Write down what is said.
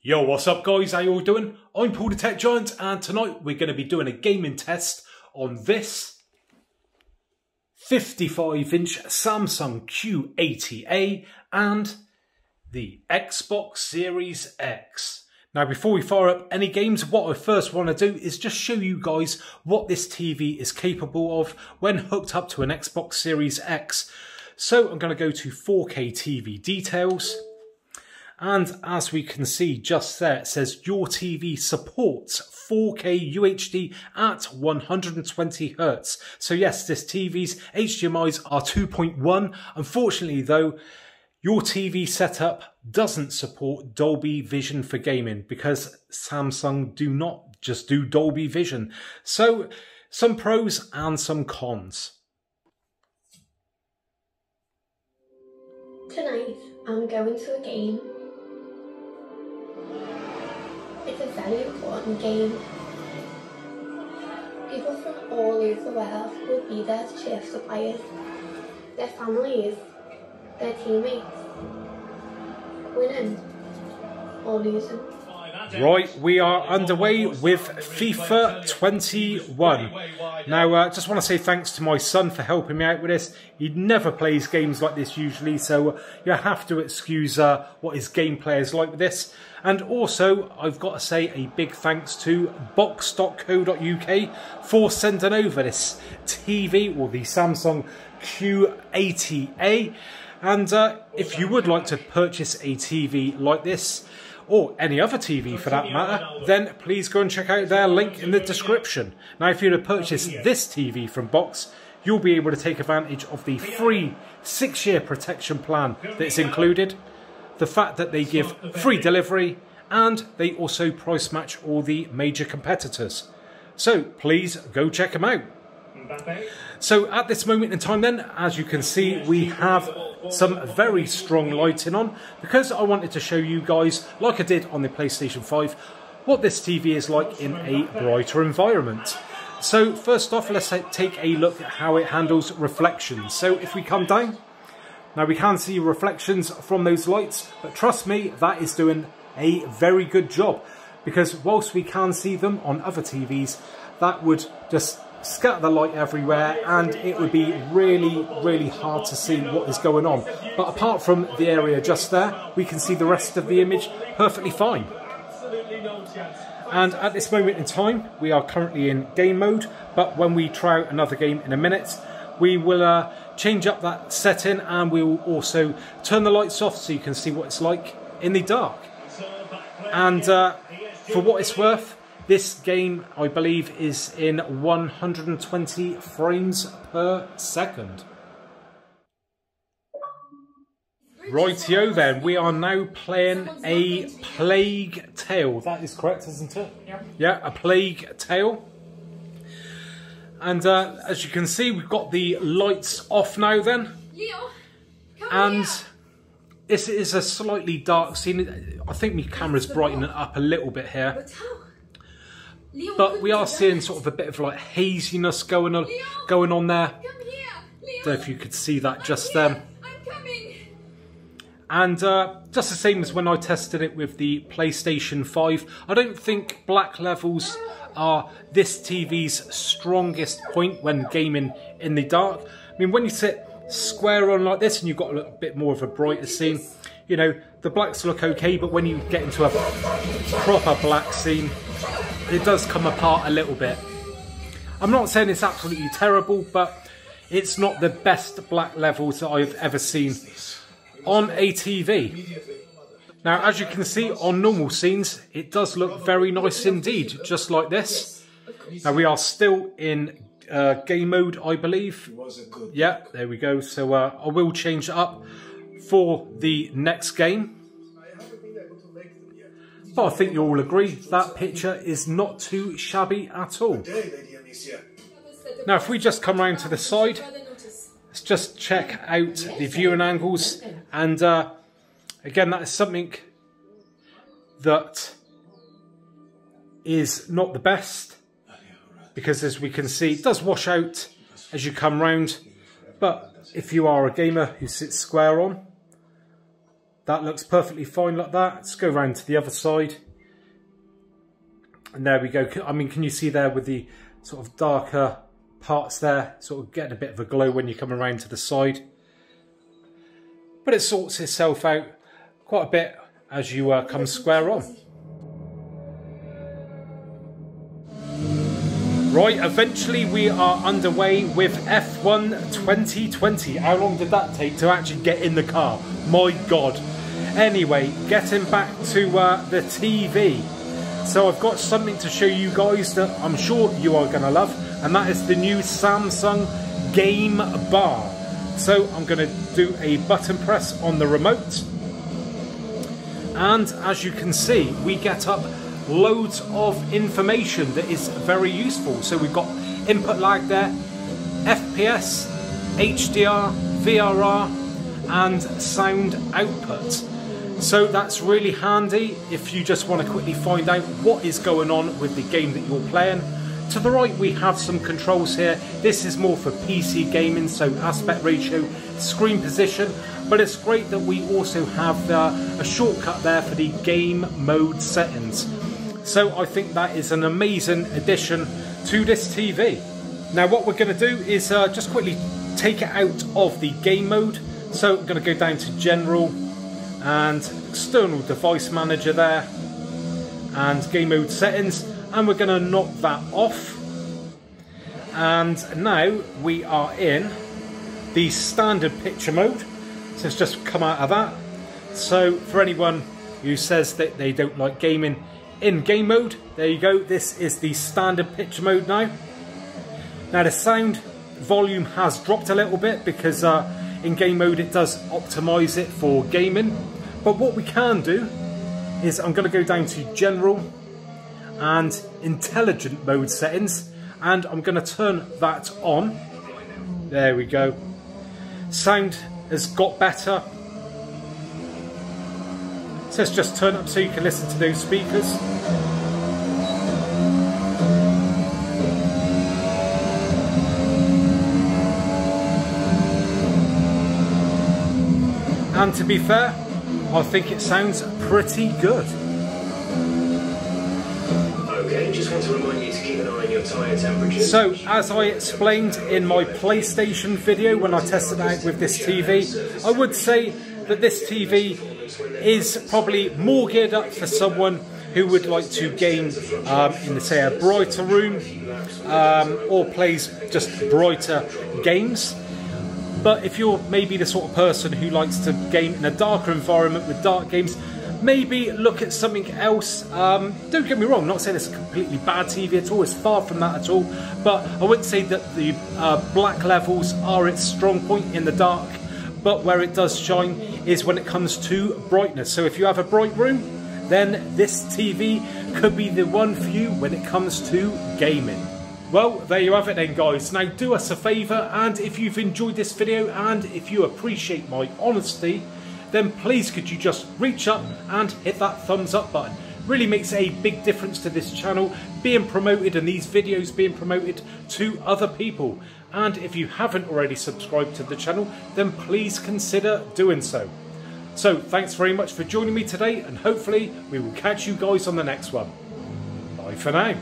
Yo, what's up guys, how you all doing? I'm Paul the Tech Giant and tonight we're going to be doing a gaming test on this 55-inch Samsung Q80A and the Xbox Series X. Now before we fire up any games, what I first want to do is just show you guys what this TV is capable of when hooked up to an Xbox Series X. So I'm going to go to 4K TV details. And as we can see just there, it says your TV supports 4K UHD at 120 Hz. So yes, this TV's HDMIs are 2.1. Unfortunately though, your TV setup doesn't support Dolby Vision for gaming because Samsung do not just do Dolby Vision. So some pros and some cons. Tonight I'm going to a game. It's a very important game. People from all over the world will be there to cheer for the players, their families, their teammates, winning or losing. Right, we are underway with FIFA 21. Now, just want to say thanks to my son for helping me out with this. He never plays games like this usually, so you have to excuse what his gameplay is like with this. And also, I've got to say a big thanks to box.co.uk for sending over this TV, or the Samsung Q80A. And if you would like to purchase a TV like this, or any other TV for that matter, then please go and check out their link in the description. Now, if you were to purchase this TV from Box, you'll be able to take advantage of the free 6-year protection plan that's included, the fact that they give free delivery, and they also price match all the major competitors. So please go check them out. So at this moment in time then, as you can see, we have some very strong lighting on because I wanted to show you guys, like I did on the PlayStation 5, what this TV is like in a brighter environment. So first off, let's take a look at how it handles reflections. So if we come down, now we can see reflections from those lights, but trust me, that is doing a very good job, because whilst we can see them on other TVs, that would just scatter the light everywhere and it would be really hard to see what is going on. But apart from the area just there, we can see the rest of the image perfectly fine. And at this moment in time, we are currently in game mode, but when we try out another game in a minute, we will change up that setting and we will also turn the lights off so you can see what it's like in the dark. And for what it's worth, this game, I believe, is in 120 frames per second. Rightio then, we are now playing a Plague Tale. That is correct, isn't it? Yep. Yeah, a Plague Tale. And as you can see, we've got the lights off now then. And this is a slightly dark scene. I think my camera's brightening it up a little bit here. But we are seeing sort of a bit of like haziness going on there. Don't know if you could see that just then. And just the same as when I tested it with the PlayStation 5, I don't think black levels are this TV's strongest point when gaming in the dark. I mean, when you sit square on like this and you've got a little bit more of a brighter scene, you know, the blacks look okay, but when you get into a proper black scene, it does come apart a little bit. I'm not saying it's absolutely terrible, but it's not the best black levels that I've ever seen on a TV. Now, as you can see on normal scenes, it does look very nice indeed, just like this. Now, we are still in game mode, I believe. Yeah, there we go. So I will change it up for the next game. But I think you all agree that picture is not too shabby at all. Now, if we just come round to the side, let's just check out the viewing angles. And again, that is something that is not the best, because as we can see, it does wash out as you come round. But if you are a gamer who sits square on, That looks perfectly fine like that. Let's go around to the other side. And there we go. I mean, can you see there with the sort of darker parts there, sort of getting a bit of a glow when you come around to the side. But it sorts itself out quite a bit as you come square on. Right, eventually we are underway with F1 2020. How long did that take to actually get in the car? My God. Anyway, getting back to the TV. So I've got something to show you guys that I'm sure you are going to love, and that is the new Samsung Game Bar. So I'm going to do a button press on the remote, and as you can see, we get up loads of information that is very useful. So we've got input lag there, FPS, HDR, VRR, and sound output. So that's really handy if you just want to quickly find out what is going on with the game that you're playing. To the right we have some controls here. This is more for PC gaming, so aspect ratio, screen position, but it's great that we also have a shortcut there for the game mode settings. So I think that is an amazing addition to this TV. Now what we're going to do is just quickly take it out of the game mode. So I'm going to go down to General and External Device Manager there and Game Mode Settings, and we're going to knock that off. And now we are in the standard picture mode, so let's just come out of that. So for anyone who says that they don't like gaming in game mode, there you go, this is the standard picture mode now. Now the sound volume has dropped a little bit because in game mode it does optimize it for gaming, but what we can do is I'm going to go down to General and Intelligent Mode Settings, and I'm going to turn that on. There we go. Sound has got better, so let's just turn up so you can listen to those speakers. And to be fair, I think it sounds pretty good. Okay, just want to remind you to keep an eye on your tyre temperature. So, as I explained in my PlayStation video when I tested it out with this TV, I would say that this TV is probably more geared up for someone who would like to game in, say, a brighter room or plays just brighter games. But if you're maybe the sort of person who likes to game in a darker environment with dark games, maybe look at something else. Don't get me wrong, I'm not saying it's a completely bad TV at all, it's far from that at all, but I wouldn't say that the black levels are its strong point in the dark, but where it does shine is when it comes to brightness. So if you have a bright room, then this TV could be the one for you when it comes to gaming. Well, there you have it then, guys. Now do us a favour, and if you've enjoyed this video and if you appreciate my honesty, then please could you just reach up and hit that thumbs up button. Really makes a big difference to this channel being promoted and these videos being promoted to other people. And if you haven't already subscribed to the channel, then please consider doing so. So thanks very much for joining me today, and hopefully we will catch you guys on the next one. Bye for now.